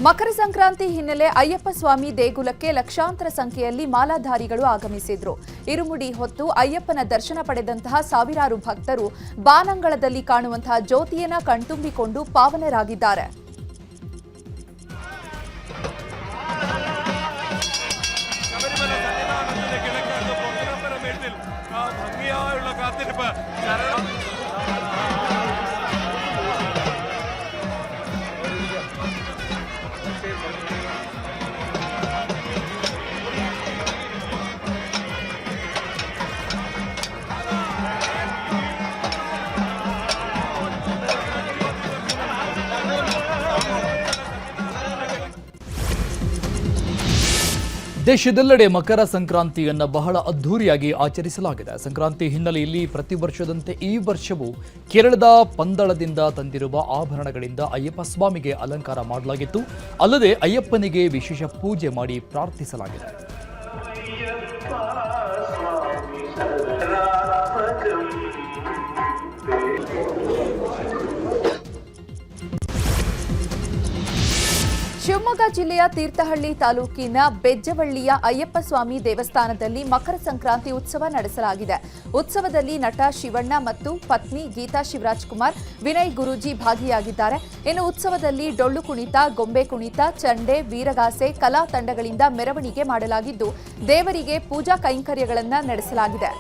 ಮಕರ ಸಂಕ್ರಾಂತಿ ಹಿನ್ನೆಲೆ ಅಯ್ಯಪ್ಪ ಸ್ವಾಮಿ ದೇಗುಲಕ್ಕೆ ಲಕ್ಷಾಂತರ ಸಂಖ್ಯೆಯಲ್ಲಿ ಮಾಲಾಧಾರಿಗಳು ಆಗಮಿಸಿದ್ರು. ಇರುಮುಡಿ ಹೊತ್ತು ಅಯ್ಯಪ್ಪನ ದರ್ಶನ ಪಡೆದಂತಹ ಸಾವಿರಾರು ಭಕ್ತರು ಬಾನಂಗಳದಲ್ಲಿ ಕಾಣುವಂತಹ ಜ್ಯೋತಿಯನ್ನ ಕಣ್ತುಂಬಿಕೊಂಡು ಪಾವನರಾಗಿದ್ದಾರೆ. ದೇಶದೆಲ್ಲೆಡೆ ಮಕರ ಸಂಕ್ರಾಂತಿಯನ್ನು ಬಹಳ ಅದ್ಧೂರಿಯಾಗಿ ಆಚರಿಸಲಾಗಿದೆ. ಸಂಕ್ರಾಂತಿ ಹಿನ್ನೆಲೆಯಲ್ಲಿ ಪ್ರತಿ ವರ್ಷದಂತೆ ಈ ವರ್ಷವೂ ಕೇರಳದ ಪಂದಳದಿಂದ ತಂದಿರುವ ಆಭರಣಗಳಿಂದ ಅಯ್ಯಪ್ಪ ಸ್ವಾಮಿಗೆ ಅಲಂಕಾರ ಮಾಡಲಾಗಿತ್ತು. ಅಲ್ಲದೆ ಅಯ್ಯಪ್ಪನಿಗೆ ವಿಶೇಷ ಪೂಜೆ ಮಾಡಿ ಪ್ರಾರ್ಥಿಸಲಾಗಿದೆ. ಶಿವಮೊಗ್ಗ ಜಿಲ್ಲೆಯ ತೀರ್ಥಹಳ್ಳಿ ತಾಲೂಕಿನ ಬೆಜ್ಜವಳ್ಳಿಯ ಅಯ್ಯಪ್ಪ ಸ್ವಾಮಿ ದೇವಸ್ಥಾನದಲ್ಲಿ ಮಕರ ಸಂಕ್ರಾಂತಿ ಉತ್ಸವ ನಡೆಸಲಾಗಿದೆ. ಉತ್ಸವದಲ್ಲಿ ನಟ ಶಿವಣ್ಣ ಮತ್ತು ಪತ್ನಿ ಗೀತಾ ಶಿವರಾಜ್ ಕುಮಾರ್, ವಿನಯ್ ಗುರೂಜಿ ಭಾಗಿಯಾಗಿದ್ದಾರೆ. ಇನ್ನು ಉತ್ಸವದಲ್ಲಿ ಡೊಳ್ಳು ಕುಣಿತ, ಗೊಂಬೆ ಕುಣಿತ, ಚಂಡೆ, ವೀರಗಾಸೆ ಕಲಾ ತಂಡಗಳಿಂದ ಮೆರವಣಿಗೆ ಮಾಡಲಾಗಿದ್ದು ದೇವರಿಗೆ ಪೂಜಾ ಕೈಂಕರ್ಯಗಳನ್ನು ನಡೆಸಲಾಗಿದೆ.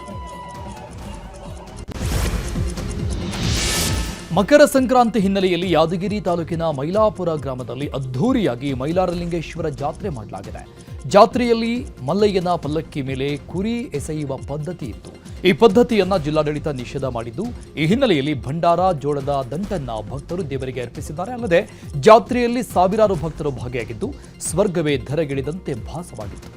ಮಕರ ಸಂಕ್ರಾಂತಿ ಹಿನ್ನೆಲೆಯಲ್ಲಿ ಯಾದಗಿರಿ ತಾಲೂಕಿನ ಮೈಲಾಪುರ ಗ್ರಾಮದಲ್ಲಿ ಅದ್ಧೂರಿಯಾಗಿ ಮೈಲಾರಲಿಂಗೇಶ್ವರ ಜಾತ್ರೆ ಮಾಡಲಾಗಿದೆ. ಜಾತ್ರೆಯಲ್ಲಿ ಮಲ್ಲಯ್ಯನ ಪಲ್ಲಕ್ಕಿ ಮೇಲೆ ಕುರಿ ಎಸೆಯುವ ಪದ್ಧತಿ ಇತ್ತು. ಈ ಪದ್ಧತಿಯನ್ನ ಜಿಲ್ಲಾಡಳಿತ ನಿಷೇಧ ಮಾಡಿದ್ದು, ಈ ಹಿನ್ನೆಲೆಯಲ್ಲಿ ಭಂಡಾರ, ಜೋಳದ ದಂಟನ್ನ ಭಕ್ತರು ದೇವರಿಗೆ ಅರ್ಪಿಸಿದ್ದಾರೆ. ಅಲ್ಲದೆ ಜಾತ್ರೆಯಲ್ಲಿ ಸಾವಿರಾರು ಭಕ್ತರು ಭಾಗಿಯಾಗಿದ್ದು ಸ್ವರ್ಗವೇ ಧರೆಗಿಳಿದಂತೆ ಭಾಸವಾಗಿತ್ತು.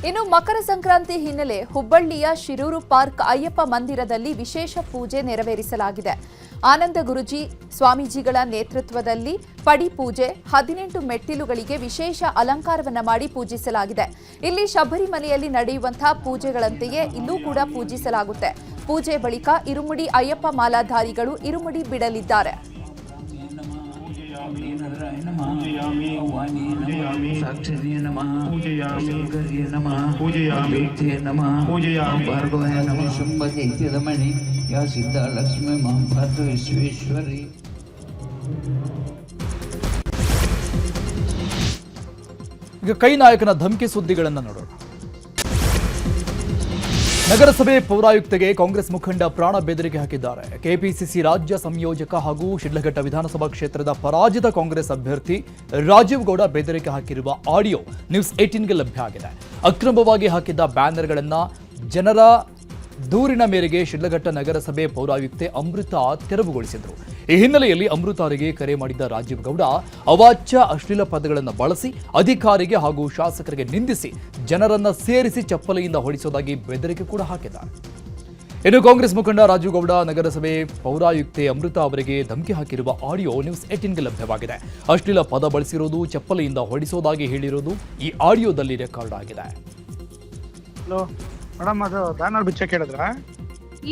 ಇನ್ನು ಮಕರ ಸಂಕ್ರಾಂತಿ ಹಿನ್ನೆಲೆ ಹುಬ್ಬಳ್ಳಿಯ ಶಿರೂರು ಪಾರ್ಕ್ ಅಯ್ಯಪ್ಪ ಮಂದಿರದಲ್ಲಿ ವಿಶೇಷ ಪೂಜೆ ನೆರವೇರಿಸಲಾಗಿದೆ. ಆನಂದ ಗುರುಜಿ ಸ್ವಾಮೀಜಿಗಳ ನೇತೃತ್ವದಲ್ಲಿ ಪಡಿ ಪೂಜೆ, 18 ಮೆಟ್ಟಿಲುಗಳಿಗೆ ವಿಶೇಷ ಅಲಂಕಾರವನ್ನು ಮಾಡಿ ಪೂಜಿಸಲಾಗಿದೆ. ಇಲ್ಲಿ ಶಬರಿಮಲೆಯಲ್ಲಿ ನಡೆಯುವಂತಹ ಪೂಜೆಗಳಂತೆಯೇ ಇಲ್ಲೂ ಕೂಡ ಪೂಜಿಸಲಾಗುತ್ತೆ. ಪೂಜೆ ಬಳಿಕ ಇರುಮುಡಿ ಅಯ್ಯಪ್ಪ ಮಾಲಾಧಾರಿಗಳು ಇರುಮುಡಿ ಬಿಡಲಿದ್ದಾರೆ. ಈಗ ಕೈ ನಾಯಕನ ಧಮಕಿ ಸುದ್ದಿಗಳನ್ನು ನೋಡೋಣ. ನಗರಸಭೆ ಪೌರಾಯುಕ್ತೆಗೆ ಕಾಂಗ್ರೆಸ್ ಮುಖಂಡ ಪ್ರಾಣ ಬೆದರಿಕೆ ಹಾಕಿದ್ದಾರೆ. ಕೆಪಿಸಿಸಿ ರಾಜ್ಯ ಸಂಯೋಜಕ ಹಾಗೂ ಶಿಡ್ಲಘಟ್ಟ ವಿಧಾನಸಭಾ ಕ್ಷೇತ್ರದ ಪರಾಜಿತ ಕಾಂಗ್ರೆಸ್ ಅಭ್ಯರ್ಥಿ ರಾಜೀವ್ ಗೌಡ ಬೆದರಿಕೆ ಹಾಕಿರುವ ಆಡಿಯೋ ನ್ಯೂಸ್ 18ಗೆ ಲಭ್ಯ ಆಗಿದೆ. ಅಕ್ರಮವಾಗಿ ಹಾಕಿದ್ದ ಬ್ಯಾನರ್ಗಳನ್ನು ಜನರ ದೂರಿನ ಮೇರೆಗೆ ಶಿಡ್ಲಘಟ್ಟ ನಗರಸಭೆ ಪೌರಾಯುಕ್ತೆ ಅಮೃತ ತೆರವುಗೊಳಿಸಿದರು. ಈ ಹಿನ್ನೆಲೆಯಲ್ಲಿ ಅಮೃತರಿಗೆ ಕರೆ ಮಾಡಿದ್ದ ರಾಜೀವ್ ಗೌಡ ಅವಾಚ್ಯ ಅಶ್ಲೀಲ ಪದಗಳನ್ನು ಬಳಸಿ ಅಧಿಕಾರಿಗೆ ಹಾಗೂ ಶಾಸಕರಿಗೆ ನಿಂದಿಸಿ ಜನರನ್ನ ಸೇರಿಸಿ ಚಪ್ಪಲಿಯಿಂದ ಹೊಡಿಸೋದಾಗಿ ಬೆದರಿಕೆ ಕೂಡ ಹಾಕಿದ್ದಾರೆ. ಇನ್ನು ಕಾಂಗ್ರೆಸ್ ಮುಖಂಡ ರಾಜೀವ್ ಗೌಡ ನಗರಸಭೆ ಪೌರಾಯುಕ್ತೆ ಅಮೃತ ಅವರಿಗೆ ಧಮಕಿ ಹಾಕಿರುವ ಆಡಿಯೋ ನ್ಯೂಸ್ 18ಗೆ ಲಭ್ಯವಾಗಿದೆ. ಅಶ್ಲೀಲ ಪದ ಬಳಸಿರೋದು, ಚಪ್ಪಲಿಯಿಂದ ಹೊಡಿಸೋದಾಗಿ ಹೇಳಿರೋದು ಈ ಆಡಿಯೋದಲ್ಲಿ ರೆಕಾರ್ಡ್ ಆಗಿದೆ. ಮೇಡಮ್, ಅದು ಬ್ಯಾನರ್ ಬಿಚ್ಚಕ್ಕೆ ಹೇಳಿದ್ರ?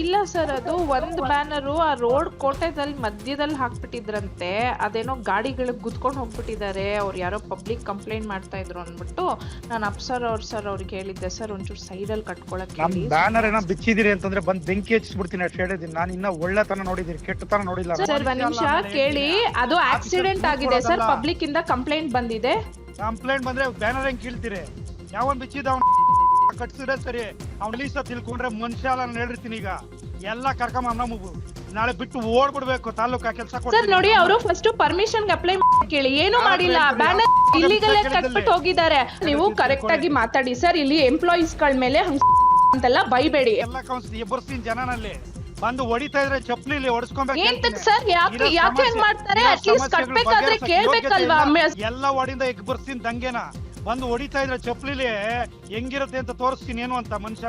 ಇಲ್ಲ ಸರ್, ಅದು ಒಂದು ಬ್ಯಾನರು ಆ ರೋಡ್ ಕೋಟೆದಲ್ಲಿ ಮಧ್ಯದಲ್ಲಿ ಹಾಕ್ಬಿಟ್ಟಿದ್ರಂತೆ. ಅದೇನೋ ಗಾಡಿಗಳಿಗೆ ಗುದ್ಕೊಂಡು ಹೋಗ್ಬಿಟ್ಟಿದ್ದಾರೆ. ಅವ್ರು ಯಾರೋ ಪಬ್ಲಿಕ್ ಕಂಪ್ಲೇಂಟ್ ಮಾಡ್ತಾ ಇದ್ರು ಅಂದ್ಬಿಟ್ಟು ನಾನು ಅಪ್ಸರ್ ಅವ್ರಿಗೆ ಹೇಳಿದ್ದೆ, ಸರ್ ಒಂಚೂರು ಸೈಡಲ್ಲಿ ಕಟ್ಕೊಳಕ್ಕೆ ಹೇಳಿ. ಬ್ಯಾನರ್ ಏನೋ ಬಿಚ್ಚಿದಿರಿ ಅಂತಂದ್ರೆ ಬಂದ್ ಬೆಂಕಿ ಹಚ್ಚಿಬಿಡ್ತೀನಿ ಅಷ್ಟು ಹೇಳಿದೀನಿ. ನಾನು ಇನ್ನ ಒಳ್ಳೆತನ ನೋಡಿದೀನಿ, ಕೆಟ್ಟತನ ನೋಡಿಲ್ಲ. ಸರ್ ಒಂದ್ ನಿಮಿಷ ಕೇಳಿ, ಅದು ಆಕ್ಸಿಡೆಂಟ್ ಆಗಿದೆ ಸರ್, ಪಬ್ಲಿಕ್ ಇಂದ ಕಂಪ್ಲೇಂಟ್ ಬಂದಿದೆ. ಕಂಪ್ಲೇಂಟ್ ಬಂದ್ರೆ ಬ್ಯಾನರ್ ಹೆಂಗ್ ಕೀಳ್ತೀರಿ? ಯಾವನ್ ಬಿಚ್ಚಿದ ಕಟ್ಸಿದ್ರೆ ಸರಿ, ಅವ್ನ ಲೀಸ ತಿಳ್ಕೊಂಡ್ರೆ ಮನುಷ್ಯ ಅಲ್ಲ. ನಾನು ಹೇಳಿರ್ತೀನಿ, ಈಗ ಎಲ್ಲ ಕರ್ಕೊಂಬ ನಾಳೆ ಬಿಟ್ಟು ಓಡ್ಬಿಡ್ಬೇಕು ತಾಲೂಕಾ ಕೆಲಸ. ಸರ್ ನೋಡಿ, ಅವರು ಫಸ್ಟ್ ಪರ್ಮಿಷನ್ ಅಪ್ಲೈ ಕೇಳಿ, ಏನು ಮಾಡಿಲ್ಲ. ಬ್ಯಾನರ್ ಇಲ್ಲಿಗಲ್ ಕಟ್ಬಿಟ್ಟು ಹೋಗಿದ್ದಾರೆ. ನೀವು ಕರೆಕ್ಟ್ ಆಗಿ ಮಾತಾಡಿ ಸರ್. ಇಲ್ಲಿ ಎಂಪ್ಲಾಯೀಸ್ ಗಳ ಮೇಲೆ ಅಂತೆಲ್ಲ ಬೈಬೇಡಿ. ಎಲ್ಲ ಎಬ್ಬರ್ಸ್ತೀನಿ ಜನನಲ್ಲಿ ಬಂದು ಹೊಡಿತಾ ಇದ್ರೆ ಚಪ್ಲಿ ಹೊಡಿಸ್ಕೊಬೇಕು ಸರ್. ಯಾಕೆ ಹೆಂಗ್ ಮಾಡ್ತಾರೆ? ಅಟ್ಲೀಸ್ಟ್ ಕಟ್ಬೇಕಾದ್ರೆ ಕೇಳ್ಬೇಕಲ್ವಾ? ಎಲ್ಲ ಹೊಡಿಂದ ಎಬ್ಬರ್ಸ್ತೀನಿ ದಂಗೆನ. ಬಂದು ಹೊಡಿತಾ ಇದ್ರೆ ಚಪ್ಲಿಲಿ ಹೆಂಗಿರುತ್ತೆ ಅಂತ ತೋರಿಸ್ತೀನಿ ಏನು ಅಂತ ಮನುಷ್ಯ.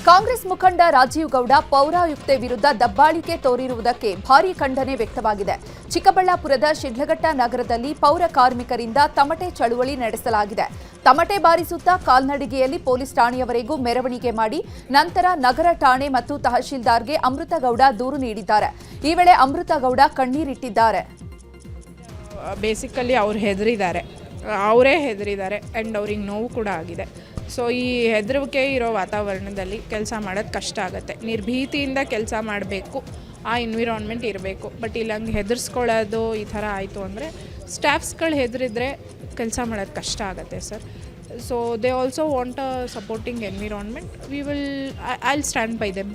ಕಾಂಗ್ರೆಸ್ ಮುಖಂಡ ರಾಜೀವ್ ಗೌಡ ಪೌರಾಯುಕ್ತೆ ವಿರುದ್ಧ ದಬ್ಬಾಳಿಕೆ ತೋರಿರುವುದಕ್ಕೆ ಭಾರೀ ಖಂಡನೆ ವ್ಯಕ್ತವಾಗಿದೆ. ಚಿಕ್ಕಬಳ್ಳಾಪುರದ ಶಿಡ್ಲಘಟ್ಟ ನಗರದಲ್ಲಿ ಪೌರ ಕಾರ್ಮಿಕರಿಂದ ತಮಟೆ ಚಳುವಳಿ ನಡೆಸಲಾಗಿದೆ. ತಮಟೆ ಬಾರಿಸುತ್ತಾ ಕಾಲ್ನಡಿಗೆಯಲ್ಲಿ ಪೊಲೀಸ್ ಠಾಣೆಯವರೆಗೂ ಮೆರವಣಿಗೆ ಮಾಡಿ ನಂತರ ನಗರ ಠಾಣೆ ಮತ್ತು ತಹಶೀಲ್ದಾರ್ಗೆ ಅಮೃತಗೌಡ ದೂರು ನೀಡಿದ್ದಾರೆ. ಈ ವೇಳೆ ಅಮೃತಗೌಡ ಕಣ್ಣೀರಿಟ್ಟಿದ್ದಾರೆ. ಬೇಸಿಕಲಿ ಅವ್ರು ಅವರೇ ಹೆದರಿದ್ದಾರೆ ಆ್ಯಂಡ್ ಅವ್ರಿಗೆ ನೋವು ಕೂಡ ಆಗಿದೆ. ಸೊ ಈ ಹೆದರಿಕೆ ಇರೋ ವಾತಾವರಣದಲ್ಲಿ ಕೆಲಸ ಮಾಡೋದು ಕಷ್ಟ ಆಗುತ್ತೆ. ನಿರ್ಭೀತಿಯಿಂದ ಕೆಲಸ ಮಾಡಬೇಕು, ಆ ಎನ್ವಿರಾನ್ಮೆಂಟ್ ಇರಬೇಕು. ಬಟ್ ಇಲ್ಲಿ ಹಂಗೆ ಹೆದರ್ಸ್ಕೊಳ್ಳೋದು ಈ ಥರ ಆಯಿತು ಅಂದರೆ ಸ್ಟಾಫ್ಸ್ಗಳು ಹೆದರಿದ್ರೆ ಕೆಲಸ ಮಾಡೋದು ಕಷ್ಟ ಆಗುತ್ತೆ sir. So they also want a supporting environment. I will stand by them.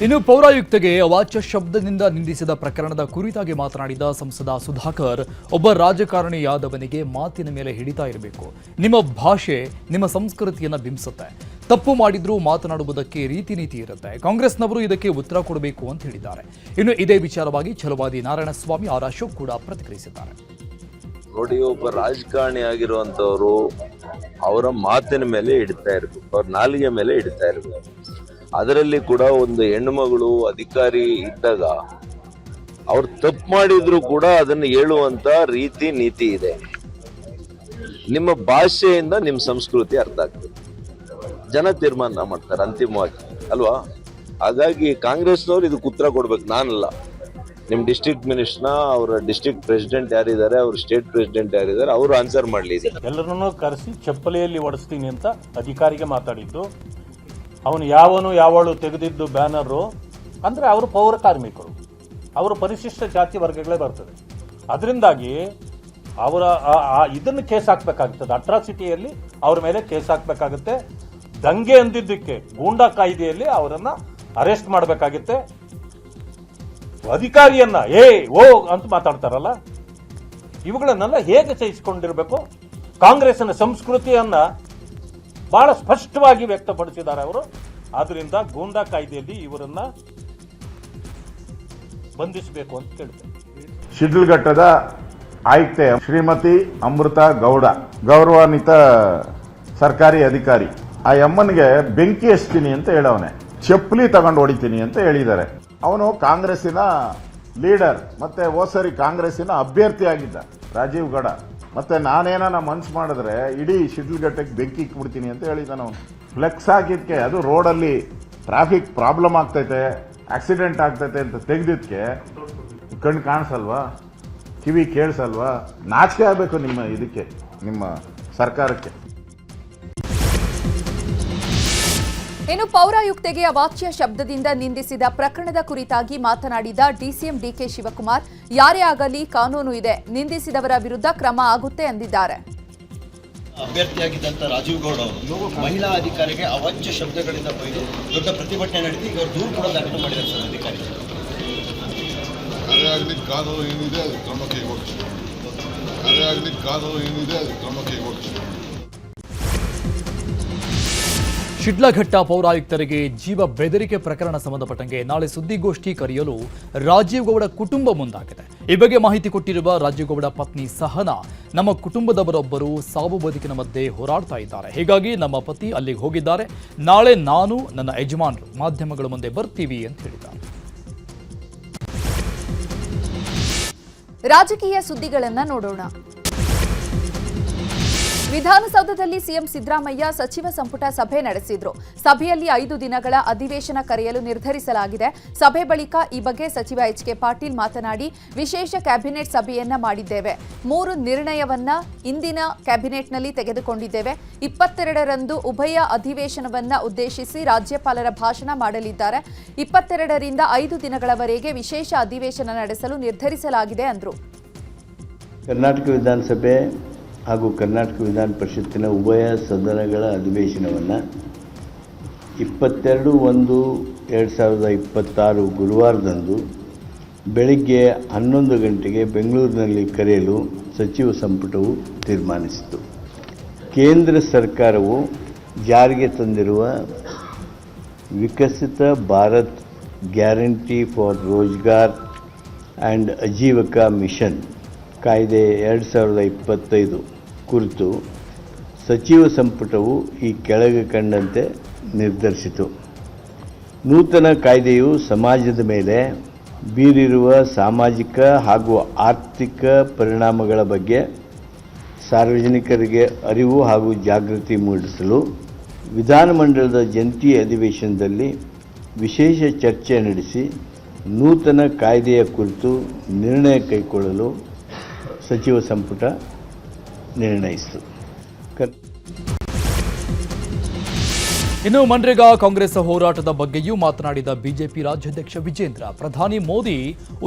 ಇನ್ನು ಪೌರಾಯುಕ್ತೆಗೆ ಅವಾಚ್ಯ ಶಬ್ದದಿಂದ ನಿಂದಿಸಿದ ಪ್ರಕರಣದ ಕುರಿತಾಗಿ ಮಾತನಾಡಿದ ಸಂಸದ ಸುಧಾಕರ್, ಒಬ್ಬ ರಾಜಕಾರಣಿಯಾದವನಿಗೆ ಮಾತಿನ ಮೇಲೆ ಹಿಡಿತಾ ಇರಬೇಕು. ನಿಮ್ಮ ಭಾಷೆ ನಿಮ್ಮ ಸಂಸ್ಕೃತಿಯನ್ನು ಬಿಂಬಿಸುತ್ತೆ. ತಪ್ಪು ಮಾಡಿದ್ರೂ ಮಾತನಾಡುವುದಕ್ಕೆ ರೀತಿ ನೀತಿ ಇರುತ್ತೆ. ಕಾಂಗ್ರೆಸ್ನವರು ಇದಕ್ಕೆ ಉತ್ತರ ಕೊಡಬೇಕು ಅಂತ ಹೇಳಿದ್ದಾರೆ. ಇನ್ನು ಇದೇ ವಿಚಾರವಾಗಿ ಛಲವಾದಿ ನಾರಾಯಣಸ್ವಾಮಿ ಆರ್ ಅಶೋಕ್ ಕೂಡ ಪ್ರತಿಕ್ರಿಯಿಸಿದ್ದಾರೆ. ನೋಡಿ, ಒಬ್ಬ ರಾಜಕಾರಣಿ ಆಗಿರುವಂತವ್ರು ಅವರ ಮಾತಿನ ಮೇಲೆ ಹಿಡಿತಾ ಇರಬೇಕು, ಅವ್ರ ನಾಲಿಗೆ ಮೇಲೆ ಹಿಡಿತಾ ಇರಬೇಕು. ಅದರಲ್ಲಿ ಕೂಡ ಒಂದು ಹೆಣ್ಣುಮಗಳು ಅಧಿಕಾರಿ ಇದ್ದಾಗ ಅವ್ರು ತಪ್ಪು ಮಾಡಿದ್ರು ಕೂಡ ಅದನ್ನು ಹೇಳುವಂತ ರೀತಿ ನೀತಿ ಇದೆ. ನಿಮ್ಮ ಭಾಷೆಯಿಂದ ನಿಮ್ಮ ಸಂಸ್ಕೃತಿ ಅರ್ಥ ಆಗ್ತದೆ. ಜನ ತೀರ್ಮಾನ ಮಾಡ್ತಾರೆ ಅಂತಿಮವಾಗಿ, ಅಲ್ವಾ? ಹಾಗಾಗಿ ಕಾಂಗ್ರೆಸ್ನವ್ರು ಇದಕ್ಕೆ ಉತ್ತರ ಕೊಡ್ಬೇಕು, ನಾನಲ್ಲ. ನಿಮ್ ಡಿಸ್ಟ್ರಿಕ್ಟ್ ಮಿನಿಸ್ಟರ್ನ, ಅವರ ಡಿಸ್ಟ್ರಿಕ್ಟ್ ಪ್ರೆಸಿಡೆಂಟ್ ಯಾರಿದ್ದಾರೆ, ಅವ್ರ ಸ್ಟೇಟ್ ಪ್ರೆಸಿಡೆಂಟ್ ಯಾರಿದ್ದಾರೆ, ಅವರು ಆನ್ಸರ್ ಮಾಡ್ಲಿ. ಎಲ್ಲರನ್ನೂ ಕರೆಸಿ ಚಪ್ಪಲಿಯಲ್ಲಿ ಓಡಿಸ್ತೀನಿ ಅಂತ ಅಧಿಕಾರಿಗೆ ಮಾತಾಡಿದ್ದು. ಅವನು ಯಾವಳು ತೆಗೆದಿದ್ದು ಬ್ಯಾನರು ಅಂದರೆ ಅವರು ಪೌರ ಕಾರ್ಮಿಕರು, ಅವರು ಪರಿಶಿಷ್ಟ ಜಾತಿ ವರ್ಗಗಳೇ ಬರ್ತದೆ. ಅದರಿಂದಾಗಿ ಅವರ ಇದನ್ನು ಕೇಸ್ ಹಾಕಬೇಕಾಗುತ್ತದೆ. ಅಟ್ರಾಸಿಟಿಯಲ್ಲಿ ಅವ್ರ ಮೇಲೆ ಕೇಸ್ ಹಾಕಬೇಕಾಗುತ್ತೆ. ದಂಗೆ ಅಂದಿದ್ದಕ್ಕೆ ಗೂಂಡಾ ಕಾಯ್ದೆಯಲ್ಲಿ ಅವರನ್ನು ಅರೆಸ್ಟ್ ಮಾಡಬೇಕಾಗುತ್ತೆ. ಅಧಿಕಾರಿಯನ್ನ ಓ ಅಂತ ಮಾತಾಡ್ತಾರಲ್ಲ, ಇವುಗಳನ್ನೆಲ್ಲ ಹೇಗೆ ಸಹಿಸಿಕೊಂಡಿರಬೇಕು? ಕಾಂಗ್ರೆಸ್ನ ಸಂಸ್ಕೃತಿಯನ್ನ ಬಹಳ ಸ್ಪಷ್ಟವಾಗಿ ವ್ಯಕ್ತಪಡಿಸಿದ್ದಾರೆ ಅವರು. ಆದ್ರಿಂದ ಗೂಂಡಾ ಕಾಯ್ದೆಯಲ್ಲಿ ಇವರನ್ನ ಬಂಧಿಸಬೇಕು ಅಂತ ಕೇಳ್ತೇನೆ. ಶಿಡ್ಲಘಟ್ಟದ ಆಯುಕ್ತೆ ಶ್ರೀಮತಿ ಅಮೃತ ಗೌಡ, ಗೌರವಾನ್ವಿತ ಸರ್ಕಾರಿ ಅಧಿಕಾರಿ, ಆ ಅಮ್ಮನಿಗೆ ಬೆಂಕಿ ಹಚ್ತೀನಿ ಅಂತ ಹೇಳವನೆ, ಚಪ್ಪಲಿ ತಗೊಂಡು ಹೊಡಿತೀನಿ ಅಂತ ಹೇಳಿದ್ದಾರೆ. ಅವನು ಕಾಂಗ್ರೆಸ್ಸಿನ ಲೀಡರ್, ಮತ್ತೆ ಹೋಸರಿ ಕಾಂಗ್ರೆಸ್ಸಿನ ಅಭ್ಯರ್ಥಿ ಆಗಿದ್ದ ರಾಜೀವ್ ಗೌಡ. ಮತ್ತೆ ನಾನೇನ ಮನ್ಸು ಮಾಡಿದ್ರೆ ಇಡೀ ಶಿಡ್ಲಘಟ್ಟಕ್ಕೆ ಬೆಂಕಿ ಇಕ್ಬಿಡ್ತೀನಿ ಅಂತ ಹೇಳಿದ್ದಾನೆ ಅವನು. ಫ್ಲೆಕ್ಸ್ ಹಾಕಿದ್ಕೆ, ಅದು ರೋಡಲ್ಲಿ ಟ್ರಾಫಿಕ್ ಪ್ರಾಬ್ಲಮ್ ಆಗ್ತೈತೆ, ಆಕ್ಸಿಡೆಂಟ್ ಆಗ್ತೈತೆ ಅಂತ ತೆಗೆದಿದ್ಕೆ ಕಣ್ಣು ಕಾಣಿಸಲ್ವಾ, ಕಿವಿ ಕೇಳಿಸಲ್ವಾ? ನಾಚಿಕೆ ಆಗಬೇಕು ನಿಮ್ಮ ಸರ್ಕಾರಕ್ಕೆ. ಇನ್ನು ಪೌರಾಯುಕ್ತೆಗೆ ಅವಾಚ್ಯ ಶಬ್ದದಿಂದ ನಿಂದಿಸಿದ ಪ್ರಕರಣದ ಕುರಿತಾಗಿ ಮಾತನಾಡಿದ ಡಿಸಿಎಂ ಡಿಕೆ ಶಿವಕುಮಾರ್, ಯಾರೇ ಆಗಲಿ ಕಾನೂನು ಇದೆ, ನಿಂದಿಸಿದವರ ವಿರುದ್ಧ ಕ್ರಮ ಆಗುತ್ತೆ ಎಂದಿದ್ದಾರೆ. ಅಭ್ಯರ್ಥಿಯಾಗಿದ್ದಂತ ರಾಜೀವ್ ಗೌಡ ಅವರು ಮಹಿಳಾ ಅಧಿಕಾರಿಗೆ ಅವಾಚ್ಯ ಶಬ್ದಗಳಿಂದ ಬೈದು ದೊಡ್ಡ ಪ್ರತಿಭಟನೆ ನಡೆದಿ ಇವರು ದೂರು ಕೂಡ ದಾಖಲು ಮಾಡಿದ್ದಾರೆ ಸರ್. ಅಧಿಕಾರಿ ಕಾನೂನು ಏನಿದೆ ಅದು ಕ್ರಮ ಕೈಗೊಳ್ಳುತ್ತೆ. ಕಾನೂನು ಏನಿದೆ ಅದು ಕ್ರಮ ಕೈಗೊಳ್ಳುತ್ತೆ. ಶಿಡ್ಲಘಟ್ಟ ಪೌರಾಯುಕ್ತರಿಗೆ ಜೀವ ಬೆದರಿಕೆ ಪ್ರಕರಣ ಸಂಬಂಧಪಟ್ಟಂಗೆ ನಾಳೆ ಸುದ್ದಿಗೋಷ್ಠಿ ಕರೆಯಲು ರಾಜೀವ್ ಗೌಡ ಕುಟುಂಬ ಮುಂದಾಗಿದೆ. ಈ ಬಗ್ಗೆ ಮಾಹಿತಿ ಕೊಟ್ಟಿರುವ ರಾಜೀವ್ ಗೌಡ ಪತ್ನಿ ಸಹನಾ, ನಮ್ಮ ಕುಟುಂಬದವರೊಬ್ಬರು ಸಾವು ಬದುಕಿನ ಮಧ್ಯೆ ಹೋರಾಡ್ತಾ ಇದ್ದಾರೆ. ಹೀಗಾಗಿ ನಮ್ಮ ಪತಿ ಅಲ್ಲಿಗೆ ಹೋಗಿದ್ದಾರೆ. ನಾಳೆ ನಾನು ನನ್ನ ಯಜಮಾನರು ಮಾಧ್ಯಮಗಳ ಮುಂದೆ ಬರ್ತೀವಿ ಅಂತ ಹೇಳಿದ್ದಾರೆ. ರಾಜಕೀಯ ಸುದ್ದಿಗಳನ್ನ ನೋಡೋಣ. ವಿಧಾನಸೌಧದಲ್ಲಿ ಸಿಎಂ ಸಿದ್ದರಾಮಯ್ಯ ಸಚಿವ ಸಂಪುಟ ಸಭೆ ನಡೆಸಿದ್ರು. ಸಭೆಯಲ್ಲಿ 5 ದಿನಗಳ ಅಧಿವೇಶನ ಕರೆಯಲು ನಿರ್ಧರಿಸಲಾಗಿದೆ. ಸಭೆ ಬಳಿಕ ಈ ಬಗ್ಗೆ ಸಚಿವ ಎಚ್.ಕೆ. ಪಾಟೀಲ್ ಮಾತನಾಡಿ, ವಿಶೇಷ ಕ್ಯಾಬಿನೆಟ್ ಸಭೆಯನ್ನ ಮಾಡಿದ್ದೇವೆ. 3 ನಿರ್ಣಯವನ್ನ ಇಂದಿನ ಕ್ಯಾಬಿನೆಟ್ನಲ್ಲಿ ತೆಗೆದುಕೊಂಡಿದ್ದೇವೆ. 22ರಂದು ಉಭಯ ಅಧಿವೇಶನವನ್ನ ಉದ್ದೇಶಿಸಿ ರಾಜ್ಯಪಾಲರ ಭಾಷಣ ಮಾಡಲಿದ್ದಾರೆ. 22ರಿಂದ 5 ದಿನಗಳವರೆಗೆ ವಿಶೇಷ ಅಧಿವೇಶನ ನಡೆಸಲು ನಿರ್ಧರಿಸಲಾಗಿದೆ ಎಂದರು. ಕರ್ನಾಟಕ ವಿಧಾನಸಭೆ ಹಾಗೂ ಕರ್ನಾಟಕ ವಿಧಾನ ಪರಿಷತ್ತಿನ ಉಭಯ ಸದನಗಳ ಅಧಿವೇಶನವನ್ನು 22/1/2026 ಗುರುವಾರದಂದು ಬೆಳಗ್ಗೆ 11 ಗಂಟೆಗೆ ಬೆಂಗಳೂರಿನಲ್ಲಿ ಕರೆಯಲು ಸಚಿವ ಸಂಪುಟವು ತೀರ್ಮಾನಿಸಿತು. ಕೇಂದ್ರ ಸರ್ಕಾರವು ಜಾರಿಗೆ ತಂದಿರುವ Viksit Bharat guarantee for Rozgar and Ajeevika mission ಕಾಯ್ದೆ 2025 ಕುರಿತು ಸಚಿವ ಸಂಪುಟವು ಈ ಕೆಳಗೆ ಕಂಡಂತೆ ನಿರ್ಧರಿಸಿತು. ನೂತನ ಕಾಯ್ದೆಯು ಸಮಾಜದ ಮೇಲೆ ಬೀರಿರುವ ಸಾಮಾಜಿಕ ಹಾಗೂ ಆರ್ಥಿಕ ಪರಿಣಾಮಗಳ ಬಗ್ಗೆ ಸಾರ್ವಜನಿಕರಿಗೆ ಅರಿವು ಹಾಗೂ ಜಾಗೃತಿ ಮೂಡಿಸಲು ವಿಧಾನಮಂಡಲದ ಜಂಟಿ ಅಧಿವೇಶನದಲ್ಲಿ ವಿಶೇಷ ಚರ್ಚೆ ನಡೆಸಿ ನೂತನ ಕಾಯ್ದೆಯ ಕುರಿತು ನಿರ್ಣಯ ಕೈಗೊಳ್ಳಲು ಸಚಿವ ಸಂಪುಟ ನಿರ್ಣಯಿಸಿತು. ಇನ್ನು ಮನ್ರೇಗಾ ಕಾಂಗ್ರೆಸ್ ಹೋರಾಟದ ಬಗ್ಗೆಯೂ ಮಾತನಾಡಿದ ಬಿಜೆಪಿ ರಾಜ್ಯಾಧ್ಯಕ್ಷ ವಿಜೇಂದ್ರ, ಪ್ರಧಾನಿ ಮೋದಿ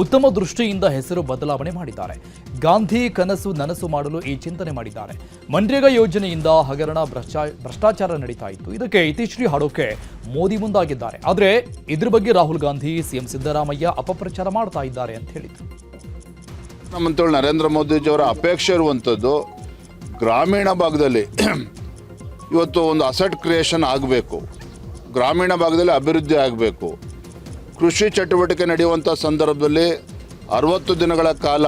ಉತ್ತಮ ದೃಷ್ಟಿಯಿಂದ ಹೆಸರು ಬದಲಾವಣೆ ಮಾಡಿದ್ದಾರೆ. ಗಾಂಧಿ ಕನಸು ನನಸು ಮಾಡಲು ಈ ಚಿಂತನೆ ಮಾಡಿದ್ದಾರೆ. ಮನ್ರೇಗಾ ಯೋಜನೆಯಿಂದ ಹಗರಣ ಭ್ರಷ್ಟಾಚಾರ ನಡೀತಾ ಇತ್ತು. ಇದಕ್ಕೆ ಇತಿಶ್ರೀ ಹಾಡೋಕೆ ಮೋದಿ ಮುಂದಾಗಿದ್ದಾರೆ. ಆದರೆ ಇದ್ರ ಬಗ್ಗೆ ರಾಹುಲ್ ಗಾಂಧಿ, ಸಿಎಂ ಸಿದ್ದರಾಮಯ್ಯ ಅಪಪ್ರಚಾರ ಮಾಡ್ತಾ ಇದ್ದಾರೆ ಅಂತ ಹೇಳಿದರು. ನಮ್ಮಂತೇಳಿ ನರೇಂದ್ರ ಮೋದಿಜಿಯವರ ಅಪೇಕ್ಷೆ ಇರುವಂಥದ್ದು ಗ್ರಾಮೀಣ ಭಾಗದಲ್ಲಿ ಇವತ್ತು ಒಂದು ಅಸೆಟ್ ಕ್ರಿಯೇಷನ್ ಆಗಬೇಕು, ಗ್ರಾಮೀಣ ಭಾಗದಲ್ಲಿ ಅಭಿವೃದ್ಧಿ ಆಗಬೇಕು. ಕೃಷಿ ಚಟುವಟಿಕೆ ನಡೆಯುವಂಥ ಸಂದರ್ಭದಲ್ಲಿ 60 ದಿನಗಳ ಕಾಲ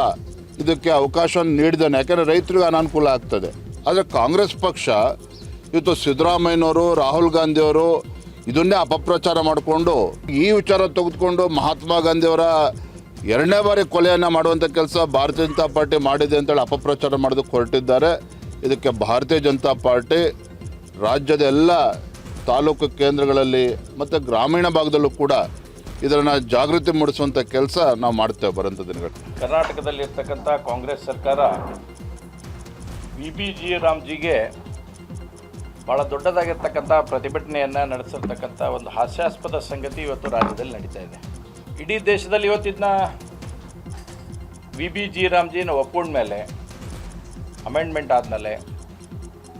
ಇದಕ್ಕೆ ಅವಕಾಶವನ್ನು ನೀಡಿದ್ದಾನೆ, ಯಾಕೆಂದರೆ ರೈತರಿಗೆ ಅನಾನುಕೂಲ ಆಗ್ತದೆ. ಆದರೆ ಕಾಂಗ್ರೆಸ್ ಪಕ್ಷ ಇವತ್ತು ಸಿದ್ದರಾಮಯ್ಯನವರು, ರಾಹುಲ್ ಗಾಂಧಿಯವರು ಇದನ್ನೇ ಅಪಪ್ರಚಾರ ಮಾಡಿಕೊಂಡು ಈ ವಿಚಾರ ತೆಗೆದುಕೊಂಡು ಮಹಾತ್ಮ ಗಾಂಧಿಯವರ 2ನೇ ಬಾರಿ ಕೊಲೆಯನ್ನು ಮಾಡುವಂಥ ಕೆಲಸ ಭಾರತೀಯ ಜನತಾ ಪಾರ್ಟಿ ಮಾಡಿದೆ ಅಂತೇಳಿ ಅಪಪ್ರಚಾರ ಮಾಡೋದಕ್ಕೆ ಹೊರಟಿದ್ದಾರೆ. ಇದಕ್ಕೆ ಭಾರತೀಯ ಜನತಾ ಪಾರ್ಟಿ ರಾಜ್ಯದ ಎಲ್ಲ ತಾಲೂಕು ಕೇಂದ್ರಗಳಲ್ಲಿ ಮತ್ತು ಗ್ರಾಮೀಣ ಭಾಗದಲ್ಲೂ ಕೂಡ ಇದನ್ನು ಜಾಗೃತಿ ಮೂಡಿಸುವಂಥ ಕೆಲಸ ನಾವು ಮಾಡ್ತೇವೆ ಬರೋಂಥ ದಿನಗಳು. ಕರ್ನಾಟಕದಲ್ಲಿರ್ತಕ್ಕಂಥ ಕಾಂಗ್ರೆಸ್ ಸರ್ಕಾರ VBG ರಾಮ್ಜಿಗೆ ಭಾಳ ದೊಡ್ಡದಾಗಿರ್ತಕ್ಕಂಥ ಪ್ರತಿಭಟನೆಯನ್ನು ನಡೆಸಿರ್ತಕ್ಕಂಥ ಒಂದು ಹಾಸ್ಯಾಸ್ಪದ ಸಂಗತಿ ಇವತ್ತು ರಾಜ್ಯದಲ್ಲಿ ನಡೀತಾ ಇದೆ. ಇಡೀ ದೇಶದಲ್ಲಿ ಇವತ್ತಿನ VBG ರಾಮ್ಜಿನ ಒಪ್ಕೊಂಡ ಮೇಲೆ, ಅಮೆಂಡ್ಮೆಂಟ್ ಆದಮೇಲೆ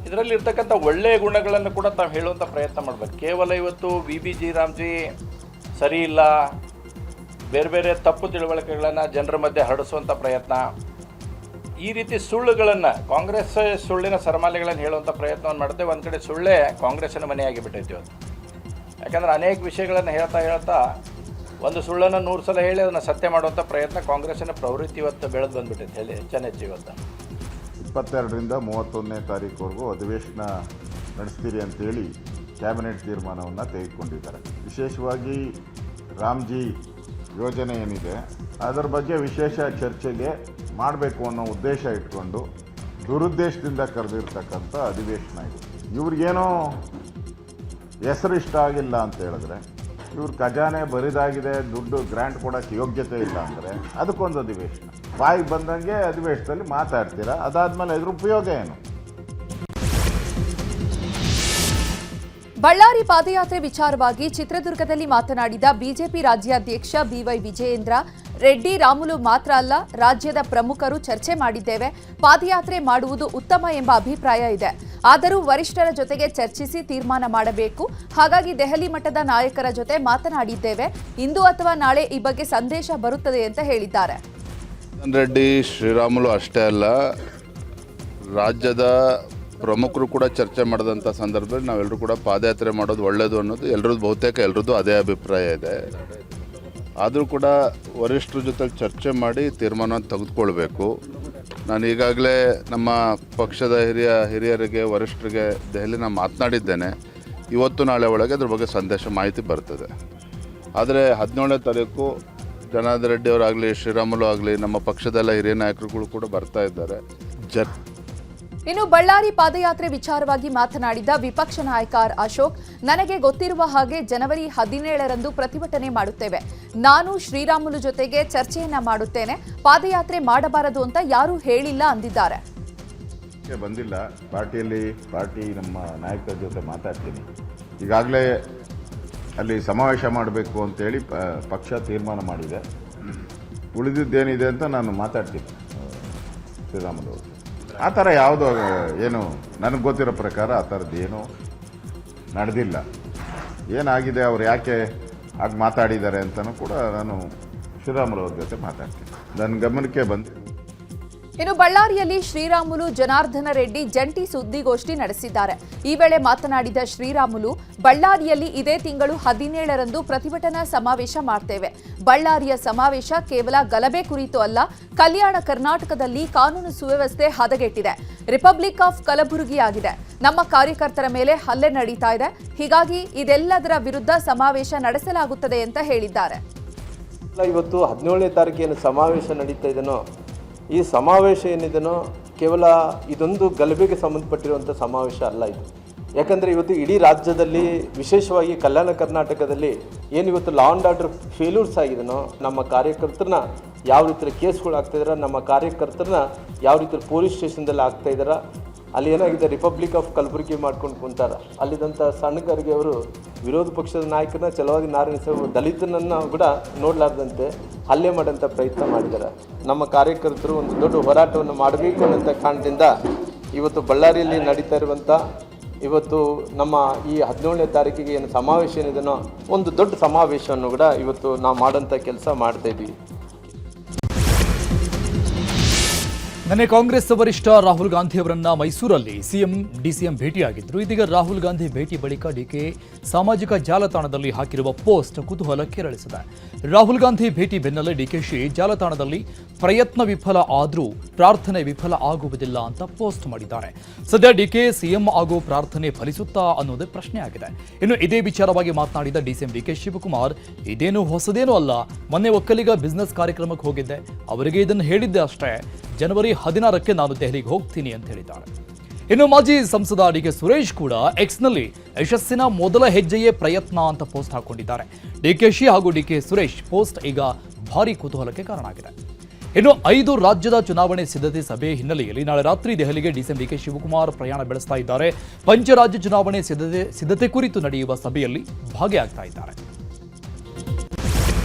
ಇದರಲ್ಲಿರ್ತಕ್ಕಂಥ ಒಳ್ಳೆಯ ಗುಣಗಳನ್ನು ಕೂಡ ತಾವು ಹೇಳುವಂಥ ಪ್ರಯತ್ನ ಮಾಡಬೇಕು. ಕೇವಲ ಇವತ್ತು VBG ರಾಮ್ಜಿ ಸರಿ ಇಲ್ಲ, ಬೇರೆ ಬೇರೆ ತಪ್ಪು ತಿಳುವಳಿಕೆಗಳನ್ನು ಜನರ ಮಧ್ಯೆ ಹರಡಿಸುವಂಥ ಪ್ರಯತ್ನ, ಈ ರೀತಿ ಸುಳ್ಳುಗಳನ್ನು, ಕಾಂಗ್ರೆಸ್ ಸುಳ್ಳಿನ ಸರಮಾಲೆಗಳನ್ನು ಹೇಳುವಂಥ ಪ್ರಯತ್ನವನ್ನು ಮಾಡ್ತೇವೆ. ಒಂದು ಕಡೆ ಸುಳ್ಳೇ ಕಾಂಗ್ರೆಸ್ಸಿನ ಮನೆಯಾಗಿ ಬಿಟ್ಟೈತಿ ಇವತ್ತು. ಯಾಕಂದರೆ ಅನೇಕ ವಿಷಯಗಳನ್ನು ಹೇಳ್ತಾ ಒಂದು ಸುಳ್ಳನ್ನು 100 ಸಲ ಹೇಳಿ ಅದನ್ನು ಸತ್ಯ ಮಾಡುವಂಥ ಪ್ರಯತ್ನ ಕಾಂಗ್ರೆಸ್ಸಿನ ಪ್ರವೃತ್ತಿ ಇವತ್ತು ಬೆಳೆದು ಬಂದುಬಿಟ್ಟೈತೆ ಹೇಳಿ ಹೆಚ್ಚು ಇವತ್ತು. 22ರಿಂದ 31ನೇ ತಾರೀಕುವರೆಗೂ ಅಧಿವೇಶನ ನಡೆಸ್ತೀರಿ ಅಂತೇಳಿ ಕ್ಯಾಬಿನೆಟ್ ತೀರ್ಮಾನವನ್ನು ತೆಗೆದುಕೊಂಡಿದ್ದಾರೆ. ವಿಶೇಷವಾಗಿ ರಾಮ್ಜಿ ಯೋಜನೆ ಏನಿದೆ ಅದರ ಬಗ್ಗೆ ವಿಶೇಷ ಚರ್ಚೆಗೆ ಮಾಡಬೇಕು ಅನ್ನೋ ಉದ್ದೇಶ ಇಟ್ಕೊಂಡು ದುರುದ್ದೇಶದಿಂದ ಕರೆದಿರ್ತಕ್ಕಂಥ ಅಧಿವೇಶನ ಇದು. ಇವ್ರಿಗೇನೋ ಹೆಸರು ಇಷ್ಟ ಆಗಿಲ್ಲ ಅಂತ ಹೇಳಿದ್ರೆ, ಇವ್ರ ಖಜಾನೆ ಬರಿದಾಗಿದೆ, ದುಡ್ಡು ಗ್ರ್ಯಾಂಟ್ ಕೊಡೋಕ್ಕೆ ಯೋಗ್ಯತೆ ಇಲ್ಲ ಅಂದರೆ ಅದಕ್ಕೊಂದು ಅಧಿವೇಶನ. ಬಾಯಿಗೆ ಬಂದಂಗೆ ಅಧಿವೇಶನದಲ್ಲಿ ಮಾತಾಡ್ತೀರಾ, ಅದಾದಮೇಲೆ ಇದ್ರ ಉಪಯೋಗ ಏನು? ಬಳ್ಳಾರಿ ಪಾದಯಾತ್ರೆ ವಿಚಾರವಾಗಿ ಚಿತ್ರದುರ್ಗದಲ್ಲಿ ಮಾತನಾಡಿದ ಬಿಜೆಪಿ ರಾಜ್ಯಾಧ್ಯಕ್ಷ ಬಿವೈ ವಿಜಯೇಂದ್ರ, ರೆಡ್ಡಿ ರಾಮುಲು ಮಾತ್ರ ಅಲ್ಲ, ರಾಜ್ಯದ ಪ್ರಮುಖರು ಚರ್ಚೆ ಮಾಡಿದ್ದೇವೆ. ಪಾದಯಾತ್ರೆ ಮಾಡುವುದು ಉತ್ತಮ ಎಂಬ ಅಭಿಪ್ರಾಯ ಇದೆ. ಆದರೂ ವರಿಷ್ಠರ ಜೊತೆಗೆ ಚರ್ಚಿಸಿ ತೀರ್ಮಾನ ಮಾಡಬೇಕು. ಹಾಗಾಗಿ ದೆಹಲಿ ಮಟ್ಟದ ನಾಯಕರ ಜೊತೆ ಮಾತನಾಡಿದ್ದೇವೆ. ಇಂದು ಅಥವಾ ನಾಳೆ ಈ ಬಗ್ಗೆ ಸಂದೇಶ ಬರುತ್ತದೆ ಅಂತ ಹೇಳಿದ್ದಾರೆ. ರೆಡ್ಡಿ, ಶ್ರೀರಾಮುಲು ಅಷ್ಟೇ ಅಲ್ಲ, ರಾಜ್ಯದ ಪ್ರಮುಖರು ಕೂಡ ಚರ್ಚೆ ಮಾಡಿದಂಥ ಸಂದರ್ಭದಲ್ಲಿ ನಾವೆಲ್ಲರೂ ಕೂಡ ಪಾದಯಾತ್ರೆ ಮಾಡೋದು ಒಳ್ಳೆಯದು ಅನ್ನೋದು ಎಲ್ಲರದ್ದು ಅದೇ ಅಭಿಪ್ರಾಯ ಇದೆ. ಆದರೂ ಕೂಡ ವರಿಷ್ಠರ ಜೊತೆ ಚರ್ಚೆ ಮಾಡಿ ತೀರ್ಮಾನ ತೆಗೆದುಕೊಳ್ಬೇಕು. ನಾನು ಈಗಾಗಲೇ ನಮ್ಮ ಪಕ್ಷದ ಹಿರಿಯರಿಗೆ, ವರಿಷ್ಠರಿಗೆ ದೆಹಲಿನ ಮಾತನಾಡಿದ್ದೇನೆ. ಇವತ್ತು ನಾಳೆ ಒಳಗೆ ಅದ್ರ ಬಗ್ಗೆ ಮಾಹಿತಿ ಬರ್ತದೆ. ಆದರೆ 17ನೇ ತಾರೀಕು ಜನಾರ್ದನ್ ರೆಡ್ಡಿ ಅವರಾಗಲಿ, ಶ್ರೀರಾಮುಲು ಆಗಲಿ, ನಮ್ಮ ಪಕ್ಷದೆಲ್ಲ ಹಿರಿಯ ನಾಯಕರುಗಳು ಕೂಡ ಬರ್ತಾ ಇದ್ದಾರೆ. ಇನ್ನು ಬಳ್ಳಾರಿ ಪಾದಯಾತ್ರೆ ವಿಚಾರವಾಗಿ ಮಾತನಾಡಿದ ವಿಪಕ್ಷ ನಾಯಕ ಆರ್ ಅಶೋಕ್, ನನಗೆ ಗೊತ್ತಿರುವ ಹಾಗೆ ಜನವರಿ 17ರಂದು ಪ್ರತಿಭಟನೆ ಮಾಡುತ್ತೇವೆ. ನಾನು ಶ್ರೀರಾಮುಲು ಜೊತೆಗೆ ಚರ್ಚೆಯನ್ನ ಮಾಡುತ್ತೇನೆ. ಪಾದಯಾತ್ರೆ ಮಾಡಬಾರದು ಅಂತ ಯಾರೂ ಹೇಳಿಲ್ಲ ಅಂದಿದ್ದಾರೆ. ಬಂದಿಲ್ಲ, ಪಾರ್ಟಿ ನಮ್ಮ ನಾಯಕರ ಜೊತೆ ಮಾತಾಡ್ತೀನಿ. ಈಗಾಗಲೇ ಅಲ್ಲಿ ಸಮಾವೇಶ ಮಾಡಬೇಕು ಅಂತೇಳಿ ಪಕ್ಷ ತೀರ್ಮಾನ ಮಾಡಿದೆ. ಉಳಿದಿದ್ದೇನಿದೆ ಅಂತ ನಾನು ಮಾತಾಡ್ತೀನಿ ಶ್ರೀರಾಮುಲು ಅವರು. ಆ ಥರ ಯಾವುದೋ ಏನು ನನಗೆ ಗೊತ್ತಿರೋ ಪ್ರಕಾರ ಆ ಥರದ್ದು ಏನೂ ನಡೆದಿಲ್ಲ. ಏನಾಗಿದೆ, ಅವ್ರು ಯಾಕೆ ಹಾಗೆ ಮಾತಾಡಿದ್ದಾರೆ ಅಂತಲೂ ಕೂಡ ನಾನು ಶ್ರೀರಾಮುಲು ಅವ್ರ ಜೊತೆ ಮಾತಾಡ್ತೀನಿ. ನನ್ನ ಗಮನಕ್ಕೆ ಬಂದು ಇನ್ನು ಬಳ್ಳಾರಿಯಲ್ಲಿ ಶ್ರೀರಾಮುಲು ಜನಾರ್ದನ ರೆಡ್ಡಿ ಜಂಟಿ ಸುದ್ದಿಗೋಷ್ಠಿ ನಡೆಸಿದ್ದಾರೆ. ಈ ವೇಳೆ ಮಾತನಾಡಿದ ಶ್ರೀರಾಮುಲು, ಬಳ್ಳಾರಿಯಲ್ಲಿ ಇದೇ ತಿಂಗಳು 17ರಂದು ಪ್ರತಿಭಟನಾ ಸಮಾವೇಶ ಮಾಡ್ತೇವೆ. ಬಳ್ಳಾರಿಯ ಸಮಾವೇಶ ಕೇವಲ ಗಲಭೆ ಕುರಿತು ಅಲ್ಲ, ಕಲ್ಯಾಣ ಕರ್ನಾಟಕದಲ್ಲಿ ಕಾನೂನು ಸುವ್ಯವಸ್ಥೆ ಹದಗೆಟ್ಟಿದೆ. ರಿಪಬ್ಲಿಕ್ ಆಫ್ ಕಲಬುರಗಿ ಆಗಿದೆ. ನಮ್ಮ ಕಾರ್ಯಕರ್ತರ ಮೇಲೆ ಹಲ್ಲೆ ನಡೀತಾ ಇದೆ. ಹೀಗಾಗಿ ಇದೆಲ್ಲದರ ವಿರುದ್ಧ ಸಮಾವೇಶ ನಡೆಸಲಾಗುತ್ತದೆ ಅಂತ ಹೇಳಿದ್ದಾರೆ. ಇವತ್ತು 17ನೇ ತಾರೀಕು ಏನು ಸಮಾವೇಶ ನಡೀತಾ ಇದೆನೋ, ಈ ಸಮಾವೇಶ ಏನಿದೆನೋ ಕೇವಲ ಇದೊಂದು ಗಲಭೆಗೆ ಸಂಬಂಧಪಟ್ಟಿರುವಂಥ ಸಮಾವೇಶ ಅಲ್ಲ ಇದು. ಯಾಕಂದರೆ ಇವತ್ತು ಇಡೀ ರಾಜ್ಯದಲ್ಲಿ, ವಿಶೇಷವಾಗಿ ಕಲ್ಯಾಣ ಕರ್ನಾಟಕದಲ್ಲಿ ಏನಿವತ್ತು ಲಾ ಆ್ಯಂಡ್ ಆರ್ಡರ್ ಫೇಲ್ಯೂರ್ಸ್ ಆಗಿದೆನೋ, ನಮ್ಮ ಕಾರ್ಯಕರ್ತರನ್ನ ಯಾವ ರೀತಿ ಕೇಸ್ಗಳು ಆಗ್ತಾಯಿದಾರೆ, ನಮ್ಮ ಕಾರ್ಯಕರ್ತರನ್ನ ಯಾವ ರೀತಿ ಪೊಲೀಸ್ ಸ್ಟೇಷನ್ದಲ್ಲಿ ಆಗ್ತಾಯಿದ್ದಾರೆ, ಅಲ್ಲಿ ಏನಾಗಿದೆ ರಿಪಬ್ಲಿಕ್ ಆಫ್ ಕಲಬುರಗಿ ಮಾಡ್ಕೊಂಡು ಕುಂತಾರೆ. ಅಲ್ಲಿದ್ದಂಥ ಸಣ್ಣಗರಿಗೆ ಅವರು ವಿರೋಧ ಪಕ್ಷದ ನಾಯಕನ ಛಲವಾದಿ ನಾರಾಯಣ ದಲಿತನನ್ನು ಕೂಡ ನೋಡಲಾರ್ದಂತೆ ಹಲ್ಲೆ ಮಾಡೋಂಥ ಪ್ರಯತ್ನ ಮಾಡಿದ್ದಾರೆ. ನಮ್ಮ ಕಾರ್ಯಕರ್ತರು ಒಂದು ದೊಡ್ಡ ಹೋರಾಟವನ್ನು ಮಾಡಬೇಕು ಅನ್ನೋಂಥ ಕಾರಣದಿಂದ ಇವತ್ತು ಬಳ್ಳಾರಿಯಲ್ಲಿ ನಡೀತಾ ಇರುವಂಥ ಇವತ್ತು ನಮ್ಮ ಈ 17ನೇ ತಾರೀಕಿಗೆ ಏನು ಸಮಾವೇಶ ಏನಿದೆನೋ, ಒಂದು ದೊಡ್ಡ ಸಮಾವೇಶವನ್ನು ಕೂಡ ಇವತ್ತು ನಾವು ಮಾಡೋಂಥ ಕೆಲಸ ಮಾಡ್ತಾಯಿದ್ದೀವಿ. ನಿನ್ನೆ ಕಾಂಗ್ರೆಸ್ ವರಿಷ್ಠ ರಾಹುಲ್ ಗಾಂಧಿ ಅವರನ್ನ ಮೈಸೂರಲ್ಲಿ ಡಿಸಿಎಂ ಭೇಟಿಯಾಗಿದ್ರು. ಇದೀಗ ರಾಹುಲ್ ಗಾಂಧಿ ಭೇಟಿ ಬಳಿಕ ಡಿಕೆ ಸಾಮಾಜಿಕ ಜಾಲತಾಣದಲ್ಲಿ ಹಾಕಿರುವ ಪೋಸ್ಟ್ ಕುತೂಹಲ ಕೆರಳಿಸಿದೆ. ರಾಹುಲ್ ಗಾಂಧಿ ಭೇಟಿ ಬೆನ್ನಲ್ಲೇ ಡಿಕೆಶಿ ಜಾಲತಾಣದಲ್ಲಿ ಪ್ರಯತ್ನ ವಿಫಲ ಆದರೂ ಪ್ರಾರ್ಥನೆ ವಿಫಲ ಆಗುವುದಿಲ್ಲ ಅಂತ ಪೋಸ್ಟ್ ಮಾಡಿದ್ದಾರೆ. ಸದ್ಯ ಡಿಕೆ ಸಿಎಂ ಆಗೋ ಪ್ರಾರ್ಥನೆ ಫಲಿಸುತ್ತಾ ಅನ್ನೋದೇ ಪ್ರಶ್ನೆ ಆಗಿದೆ. ಇನ್ನು ಇದೇ ವಿಚಾರವಾಗಿ ಮಾತನಾಡಿದ ಡಿಸಿಎಂ ಡಿಕೆ ಶಿವಕುಮಾರ್, ಇದೇನು ಹೊಸದೇನೂ ಅಲ್ಲ, ಮೊನ್ನೆ ಒಕ್ಕಲಿಗ ಬಿಸಿನೆಸ್ ಕಾರ್ಯಕ್ರಮಕ್ಕೆ ಹೋಗಿದ್ದೆ, ಅವರಿಗೆ ಇದನ್ನು ಹೇಳಿದ್ದೆ ಅಷ್ಟೇ. ಜನವರಿ 16ಕ್ಕೆ ನಾನು ದೆಹಲಿಗೆ ಹೋಗ್ತೀನಿ ಅಂತ ಹೇಳಿದ್ದಾರೆ. ಇನ್ನು ಮಾಜಿ ಸಂಸದ ಡಿಕೆ ಸುರೇಶ್ ಕೂಡ ಎಕ್ಸ್ನಲ್ಲಿ ಯಶಸ್ಸಿನ ಮೊದಲ ಹೆಜ್ಜೆಯೇ ಪ್ರಯತ್ನ ಅಂತ ಪೋಸ್ಟ್ ಹಾಕೊಂಡಿದ್ದಾರೆ. ಡಿಕೆಶಿ ಹಾಗೂ ಡಿಕೆ ಸುರೇಶ್ ಪೋಸ್ಟ್ ಈಗ ಭಾರೀ ಕುತೂಹಲಕ್ಕೆ ಕಾರಣ ಆಗಿದೆ. ಇನ್ನು 5 ರಾಜ್ಯದ ಚುನಾವಣೆ ಸಿದ್ಧತೆ ಸಭೆ ಹಿನ್ನೆಲೆಯಲ್ಲಿ ನಾಳೆ ರಾತ್ರಿ ದೆಹಲಿಗೆ ಡಿಸಿಎಂ ಡಿಕೆ ಶಿವಕುಮಾರ್ ಪ್ರಯಾಣ ಬೆಳೆಸ್ತಾ ಇದ್ದಾರೆ. ಪಂಚರಾಜ್ಯ ಚುನಾವಣೆ ಸಿದ್ಧತೆ ಕುರಿತು ನಡೆಯುವ ಸಭೆಯಲ್ಲಿ ಭಾಗಿಯಾಗ್ತಾ ಇದ್ದಾರೆ.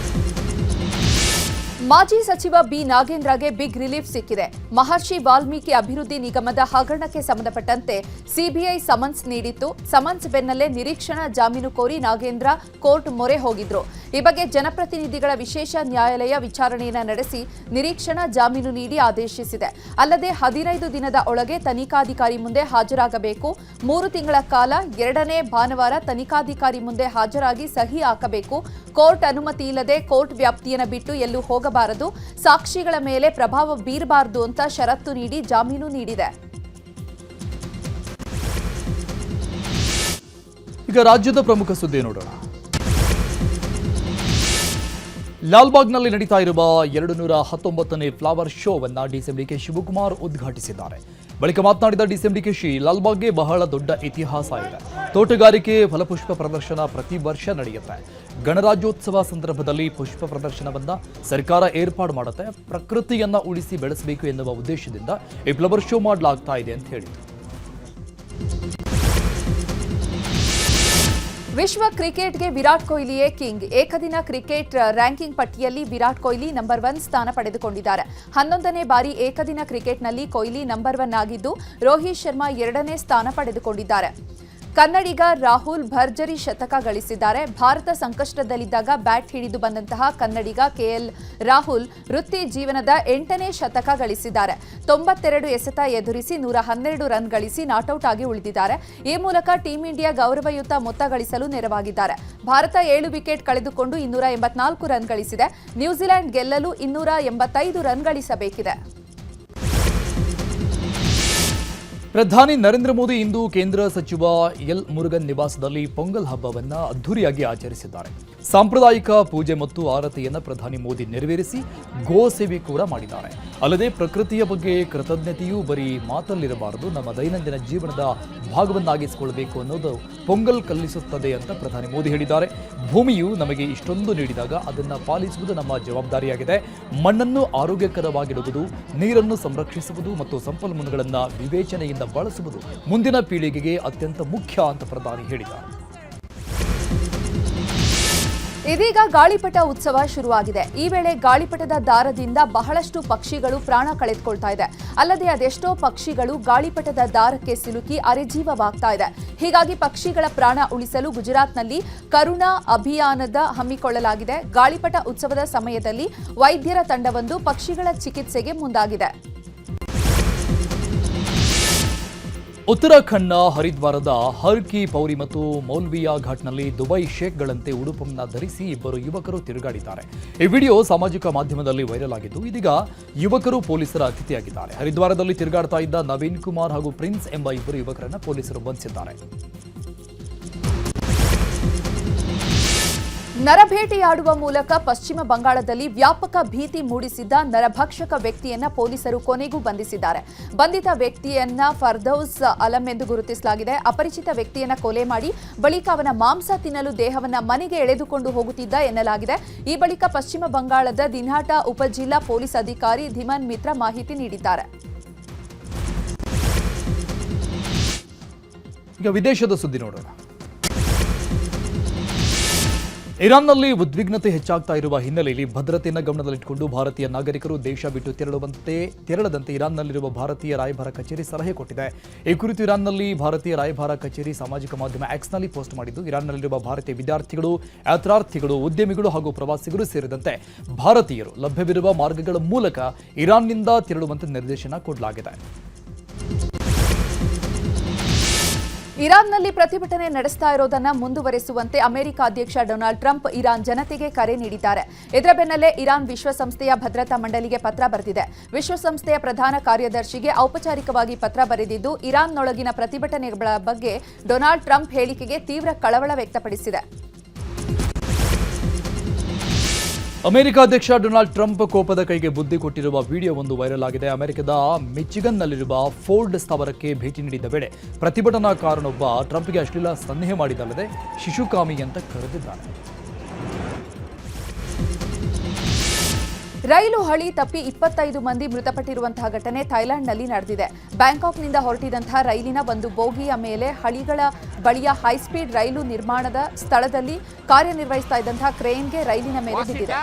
ಮಾಜಿ ಸಚಿವ ಬಿ ನಾಗೇಂದ್ರಗೆ ಬಿಗ್ ರಿಲೀಫ್ ಸಿಕ್ಕಿದೆ. ಮಹರ್ಷಿ ವಾಲ್ಮೀಕಿ ಅಭಿವೃದ್ಧಿ ನಿಗಮದ ಹಗರಣಕ್ಕೆ ಸಂಬಂಧಪಟ್ಟಂತೆ ಸಿಬಿಐ ಸಮನ್ಸ್ ನೀಡಿತ್ತು. ಸಮನ್ಸ್ ಬೆನ್ನಲ್ಲೇ ನಿರೀಕ್ಷಣಾ ಜಾಮೀನು ಕೋರಿ ನಾಗೇಂದ್ರ ಕೋರ್ಟ್ ಮೊರೆ ಹೋಗಿದ್ರು. ಈ ಬಗ್ಗೆ ಜನಪ್ರತಿನಿಧಿಗಳ ವಿಶೇಷ ನ್ಯಾಯಾಲಯ ವಿಚಾರಣೆಯನ್ನು ನಡೆಸಿ ನಿರೀಕ್ಷಣಾ ಜಾಮೀನು ನೀಡಿ ಆದೇಶಿಸಿದೆ. ಅಲ್ಲದೆ 15 ದಿನದ ಒಳಗೆ ತನಿಖಾಧಿಕಾರಿ ಮುಂದೆ ಹಾಜರಾಗಬೇಕು. 3 ತಿಂಗಳ ಕಾಲ 2ನೇ ಭಾನುವಾರ ತನಿಖಾಧಿಕಾರಿ ಮುಂದೆ ಹಾಜರಾಗಿ ಸಹಿ ಹಾಕಬೇಕು. ಕೋರ್ಟ್ ಅನುಮತಿ ಇಲ್ಲದೆ ಕೋರ್ಟ್ ವ್ಯಾಪ್ತಿಯನ್ನು ಬಿಟ್ಟು ಎಲ್ಲೂ ಹೋಗಬಾರದು. ಸಾಕ್ಷಿಗಳ ಮೇಲೆ ಪ್ರಭಾವ ಬೀರಬಾರದು ಅಂತ ಷರತ್ತು ನೀಡಿ ಜಾಮೀನು ನೀಡಿದೆ. ಈಗ ರಾಜ್ಯದ ಪ್ರಮುಖ ಸುದ್ದಿ ನೋಡೋಣ. ಲಾಲ್ಬಾಗ್ನಲ್ಲಿ ನಡೀತಾ ಇರುವ 219ನೇ ಫ್ಲವರ್ ಶೋವನ್ನು ಡಿಸಿಎಂ ಡಿಕೆ ಶಿವಕುಮಾರ್ ಉದ್ಘಾಟಿಸಿದ್ದಾರೆ. ಬಳಿಕ ಮಾತನಾಡಿದ ಡಿಸಿಎಂ ಡಿಕೆಶಿ, ಲಾಲ್ಬಾಗ್ಗೆ ಬಹಳ ದೊಡ್ಡ ಇತಿಹಾಸ ಇದೆ. ತೋಟಗಾರಿಕೆ ಫಲಪುಷ್ಪ ಪ್ರದರ್ಶನ ಪ್ರತಿ ವರ್ಷ ನಡೆಯುತ್ತೆ. ಗಣರಾಜ್ಯೋತ್ಸವ ಸಂದರ್ಭದಲ್ಲಿ ಪುಷ್ಪ ಪ್ರದರ್ಶನವನ್ನ ಸರ್ಕಾರ ಏರ್ಪಾಡು ಮಾಡುತ್ತೆ. ಪ್ರಕೃತಿಯನ್ನ ಉಳಿಸಿ ಬೆಳೆಸಬೇಕು ಎನ್ನುವ ಉದ್ದೇಶದಿಂದ ಈ ಫ್ಲವರ್ ಶೋ ಮಾಡಲಾಗ್ತಾ ಇದೆ ಅಂತ ಹೇಳಿದರು. ವಿಶ್ವ ಕ್ರಿಕೆಟ್ಗೆ ವಿರಾಟ್ ಕೊಹ್ಲಿಯೇ ಕಿಂಗ್. ಏಕದಿನ ಕ್ರಿಕೆಟ್ ರ್ಯಾಂಕಿಂಗ್ ಪಟ್ಟಿಯಲ್ಲಿ ವಿರಾಟ್ ಕೊಹ್ಲಿ ನಂಬರ್ 1 ಸ್ಥಾನ ಪಡೆದುಕೊಂಡಿದ್ದಾರೆ. 11ನೇ ಬಾರಿ ಏಕದಿನ ಕ್ರಿಕೆಟ್ನಲ್ಲಿ ಕೊಹ್ಲಿ ನಂಬರ್ 1 ಆಗಿದ್ದು, ರೋಹಿತ್ ಶರ್ಮಾ 2ನೇ ಸ್ಥಾನ ಪಡೆದುಕೊಂಡಿದ್ದಾರೆ. ಕನ್ನಡಿಗ ರಾಹುಲ್ ಭರ್ಜರಿ ಶತಕ ಗಳಿಸಿದ್ದಾರೆ. ಭಾರತ ಸಂಕಷ್ಟದಲ್ಲಿದ್ದಾಗ ಬ್ಯಾಟ್ ಹಿಡಿದು ಬಂದಂತಹ ಕನ್ನಡಿಗ ಕೆಎಲ್ ರಾಹುಲ್ ವೃತ್ತಿ ಜೀವನದ 8ನೇ ಶತಕ ಗಳಿಸಿದ್ದಾರೆ. 92 ಎಸೆತ ಎದುರಿಸಿ 112 ರನ್ ಗಳಿಸಿ ನಾಟ್ಔಟ್ ಆಗಿ ಉಳಿದಿದ್ದಾರೆ. ಈ ಮೂಲಕ ಟೀಂ ಇಂಡಿಯಾ ಗೌರವಯುತ ಮೊತ್ತ ಗಳಿಸಲು ನೆರವಾಗಿದ್ದಾರೆ. ಭಾರತ 7 ವಿಕೆಟ್ ಕಳೆದುಕೊಂಡು 284 ರನ್ ಗಳಿಸಿದೆ. ನ್ಯೂಜಿಲೆಂಡ್ ಗೆಲ್ಲಲು 285 ರನ್ ಗಳಿಸಬೇಕಿದೆ. ಪ್ರಧಾನಿ ನರೇಂದ್ರ ಮೋದಿ ಇಂದು ಕೇಂದ್ರ ಸಚಿವ ಎಲ್ ಮುರುಗನ್ ನಿವಾಸದಲ್ಲಿ ಪೊಂಗಲ್ ಹಬ್ಬವನ್ನು ಅದ್ದೂರಿಯಾಗಿ ಆಚರಿಸಿದ್ದಾರೆ. ಸಾಂಪ್ರದಾಯಿಕ ಪೂಜೆ ಮತ್ತು ಆರತಿಯನ್ನು ಪ್ರಧಾನಿ ಮೋದಿ ನೆರವೇರಿಸಿ ಗೋ ಸೇವೆ ಕೂಡ ಮಾಡಿದ್ದಾರೆ. ಅಲ್ಲದೆ ಪ್ರಕೃತಿಯ ಬಗ್ಗೆ ಕೃತಜ್ಞತೆಯೂ ಬರೀ ಮಾತಲ್ಲಿರಬಾರದು, ನಮ್ಮ ದೈನಂದಿನ ಜೀವನದ ಭಾಗವನ್ನಾಗಿಸಿಕೊಳ್ಳಬೇಕು ಅನ್ನೋದು ಪೊಂಗಲ್ ಕಲಿಸುತ್ತದೆ ಅಂತ ಪ್ರಧಾನಿ ಮೋದಿ ಹೇಳಿದ್ದಾರೆ. ಭೂಮಿಯು ನಮಗೆ ಇಷ್ಟೊಂದು ನೀಡಿದಾಗ ಅದನ್ನು ಪಾಲಿಸುವುದು ನಮ್ಮ ಜವಾಬ್ದಾರಿಯಾಗಿದೆ. ಮಣ್ಣನ್ನು ಆರೋಗ್ಯಕರವಾಗಿಡುವುದು, ನೀರನ್ನು ಸಂರಕ್ಷಿಸುವುದು ಮತ್ತು ಸಂಪನ್ಮೂಲಗಳನ್ನು ವಿವೇಚನೆಯಿಂದ ಬಳಸುವುದು ಮುಂದಿನ ಪೀಳಿಗೆಗೆ ಅತ್ಯಂತ ಮುಖ್ಯ ಅಂತ ಪ್ರಧಾನಿ ಹೇಳಿದ್ದಾರೆ. ಇದೀಗ ಗಾಳಿಪಟ ಉತ್ಸವ ಶುರುವಾಗಿದೆ. ಈ ವೇಳೆ ಗಾಳಿಪಟದ ದಾರದಿಂದ ಬಹಳಷ್ಟು ಪಕ್ಷಿಗಳು ಪ್ರಾಣ ಕಳೆದುಕೊಳ್ತಾ ಇದೆ. ಅಲ್ಲದೆ ಅದೆಷ್ಟೋ ಪಕ್ಷಿಗಳು ಗಾಳಿಪಟದ ದಾರಕ್ಕೆ ಸಿಲುಕಿ ಅರೆಜೀವವಾಗ್ತಾ ಇದೆ. ಹೀಗಾಗಿ ಪಕ್ಷಿಗಳ ಪ್ರಾಣ ಉಳಿಸಲು ಗುಜರಾತ್ನಲ್ಲಿ ಕರುಣಾ ಅಭಿಯಾನದ ಹಮ್ಮಿಕೊಳ್ಳಲಾಗಿದೆ. ಗಾಳಿಪಟ ಉತ್ಸವದ ಸಮಯದಲ್ಲಿ ವೈದ್ಯರ ತಂಡವೊಂದು ಪಕ್ಷಿಗಳ ಚಿಕಿತ್ಸೆಗೆ ಮುಂದಾಗಿದೆ. ಉತ್ತರಾಖಂಡ್ನ ಹರಿದ್ವಾರದ ಹರ್ ಕಿ ಪೌರಿ ಮತ್ತು ಮೌಲ್ವಿಯಾ ಘಾಟ್ನಲ್ಲಿ ದುಬೈ ಶೇಖ್ಗಳಂತೆ ಉಡುಪನ್ನು ಧರಿಸಿ ಇಬ್ಬರು ಯುವಕರು ತಿರುಗಾಡಿದ್ದಾರೆ. ಈ ವಿಡಿಯೋ ಸಾಮಾಜಿಕ ಮಾಧ್ಯಮದಲ್ಲಿ ವೈರಲ್ ಆಗಿದ್ದು, ಇದೀಗ ಯುವಕರು ಪೊಲೀಸರ ಅತಿಥಿಯಾಗಿದ್ದಾರೆ. ಹರಿದ್ವಾರದಲ್ಲಿ ತಿರುಗಾಡ್ತಾ ಇದ್ದ ನವೀನ್ ಕುಮಾರ್ ಹಾಗೂ ಪ್ರಿನ್ಸ್ ಎಂಬ ಇಬ್ಬರು ಯುವಕರನ್ನು ಪೊಲೀಸರು ಬಂಧಿಸಿದ್ದಾರೆ. ನರಭೇಟೆಯಾಡುವ ಮೂಲಕ ಪಶ್ಚಿಮ ಬಂಗಾಳದಲ್ಲಿ ವ್ಯಾಪಕ ಭೀತಿ ಮೂಡಿಸಿದ್ದ ನರಭಕ್ಷಕ ವ್ಯಕ್ತಿಯನ್ನ ಪೊಲೀಸರು ಕೊನೆಗೂ ಬಂಧಿಸಿದ್ದಾರೆ. ಬಂಧಿತ ವ್ಯಕ್ತಿಯನ್ನ ಫರ್ದೌಸ್ ಅಲಂ ಎಂದು ಗುರುತಿಸಲಾಗಿದೆ. ಅಪರಿಚಿತ ವ್ಯಕ್ತಿಯನ್ನ ಕೊಲೆ ಮಾಡಿ ಬಳಿಕ ಅವನ ಮಾಂಸ ತಿನ್ನಲು ದೇಹವನ್ನ ಮನೆಗೆ ಎಳೆದುಕೊಂಡು ಹೋಗುತ್ತಿದ್ದ ಎನ್ನಲಾಗಿದೆ. ಈ ಬಳಿಕ ಪಶ್ಚಿಮ ಬಂಗಾಳದ ದಿನ್ಹಾಟ ಉಪಜಿಲ್ಲಾ ಪೊಲೀಸ್ ಅಧಿಕಾರಿ ಧಿಮನ್ ಮಿತ್ರ ಮಾಹಿತಿ ನೀಡಿದ್ದಾರೆ. ಈಗ ವಿದೇಶದ ಸುದ್ದಿ ನೋಡೋಣ. ಇರಾನ್ನಲ್ಲಿ ಉದ್ವಿಗ್ನತೆ ಹೆಚ್ಚಾಗ್ತಾ ಇರುವ ಹಿನ್ನೆಲೆಯಲ್ಲಿ ಭದ್ರತೆಯನ್ನು ಗಮನದಲ್ಲಿಟ್ಟುಕೊಂಡು ಭಾರತೀಯ ನಾಗರಿಕರು ದೇಶ ಬಿಟ್ಟು ತೆರಳದಂತೆ ಇರಾನ್ನಲ್ಲಿರುವ ಭಾರತೀಯ ರಾಯಭಾರ ಕಚೇರಿ ಸಲಹೆ ಕೊಟ್ಟಿದೆ. ಈ ಕುರಿತು ಇರಾನ್ನಲ್ಲಿ ಭಾರತೀಯ ರಾಯಭಾರ ಕಚೇರಿ ಸಾಮಾಜಿಕ ಮಾಧ್ಯಮ ಎಕ್ಸ್ನಲ್ಲಿ ಪೋಸ್ಟ್ ಮಾಡಿದ್ದು, ಇರಾನ್ನಲ್ಲಿರುವ ಭಾರತೀಯ ವಿದ್ಯಾರ್ಥಿಗಳು, ಯಾತ್ರಾರ್ಥಿಗಳು, ಉದ್ಯಮಿಗಳು ಹಾಗೂ ಪ್ರವಾಸಿಗರು ಸೇರಿದಂತೆ ಭಾರತೀಯರು ಲಭ್ಯವಿರುವ ಮಾರ್ಗಗಳ ಮೂಲಕ ಇರಾನ್ನಿಂದ ತೆರಳುವಂತೆ ನಿರ್ದೇಶನ ಕೊಡಲಾಗಿದೆ. ಇರಾನ್ನಲ್ಲಿ ಪ್ರತಿಭಟನೆ ನಡೆಸ್ತಾ ಇರೋದನ್ನ ಮುಂದುವರೆಸುವಂತೆ ಅಮೆರಿಕ ಅಧ್ಯಕ್ಷ ಡೊನಾಲ್ಡ್ ಟ್ರಂಪ್ ಇರಾನ್ ಜನತೆಗೆ ಕರೆ ನೀಡಿದ್ದಾರೆ. ಇದರ ಬೆನ್ನಲ್ಲೇ ಇರಾನ್ ವಿಶ್ವಸಂಸ್ಥೆಯ ಭದ್ರತಾ ಮಂಡಳಿಗೆ ಪತ್ರ ಬರೆದಿದೆ. ವಿಶ್ವಸಂಸ್ಥೆಯ ಪ್ರಧಾನ ಕಾರ್ಯದರ್ಶಿಗೆ ಔಪಚಾರಿಕವಾಗಿ ಪತ್ರ ಬರೆದಿದ್ದು, ಇರಾನ್ನೊಳಗಿನ ಪ್ರತಿಭಟನೆಗಳ ಬಗ್ಗೆ ಡೊನಾಲ್ಡ್ ಟ್ರಂಪ್ ಹೇಳಿಕೆಗೆ ತೀವ್ರ ಕಳವಳ ವ್ಯಕ್ತಪಡಿಸಿದೆ. ಅಮೆರಿಕ ಅಧ್ಯಕ್ಷ ಡೊನಾಲ್ಡ್ ಟ್ರಂಪ್ ಕೋಪದ ಕೈಗೆ ಬುದ್ಧಿ ಕೊಟ್ಟಿರುವ ವಿಡಿಯೋ ಒಂದು ವೈರಲ್ ಆಗಿದೆ. ಅಮೆರಿಕದ ಮಿಚಿಗನ್ನಲ್ಲಿರುವ ಫೋರ್ಡ್ ಸ್ಥಾವರಕ್ಕೆ ಭೇಟಿ ನೀಡಿದ ವೇಳೆ ಪ್ರತಿಭಟನಾಕಾರನೊಬ್ಬ ಟ್ರಂಪ್ಗೆ ಅಶ್ಲೀಲ ಸನ್ನೆ ಮಾಡಿದಲ್ಲದೆ ಶಿಶುಕಾಮಿ ಅಂತ ಕರೆದಿದ್ದಾನೆ. ರೈಲು ಹಳಿ ತಪ್ಪಿ 25 ಮಂದಿ ಮೃತಪಟ್ಟಿರುವಂತಹ ಘಟನೆ ಥೈಲ್ಯಾಂಡ್ನಲ್ಲಿ ನಡೆದಿದೆ. ಬ್ಯಾಂಕಾಕ್ನಿಂದ ಹೊರಟಿದಂತಹ ರೈಲಿನ ಒಂದು ಬೋಗಿಯ ಮೇಲೆ ಹಳಿಗಳ ಬಳಿಯ ಹೈಸ್ಪೀಡ್ ರೈಲು ನಿರ್ಮಾಣದ ಸ್ಥಳದಲ್ಲಿ ಕಾರ್ಯನಿರ್ವಹಿಸ್ತಾ ಇದ್ದಂತಹ ಕ್ರೇನ್ಗೆ ರೈಲಿನ ಮೇಲೆ ಬಿದ್ದಿದೆ.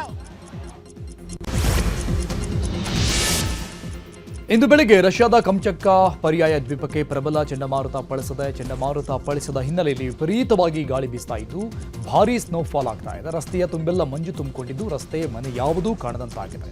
ಇಂದು ಬೆಳಗ್ಗೆ ರಷ್ಯಾದ ಕಂಚಟ್ಕ ಪರ್ಯಾಯ ದ್ವೀಪಕ್ಕೆ ಪ್ರಬಲ ಚಂಡಮಾರುತ ಅಪ್ಪಳಿಸಿದ ಹಿನ್ನೆಲೆಯಲ್ಲಿ ವಿಪರೀತವಾಗಿ ಗಾಳಿ ಬೀಸ್ತಾ ಇದ್ದು ಭಾರೀ ಸ್ನೋಫಾಲ್ ಆಗ್ತಾ ಇದೆ. ರಸ್ತೆಯ ತುಂಬೆಲ್ಲ ಮಂಜು ತುಂಬಿಕೊಂಡಿದ್ದು ರಸ್ತೆ ಮನೆ ಯಾವುದೂ ಕಾಣದಂತಾಗಿದೆ.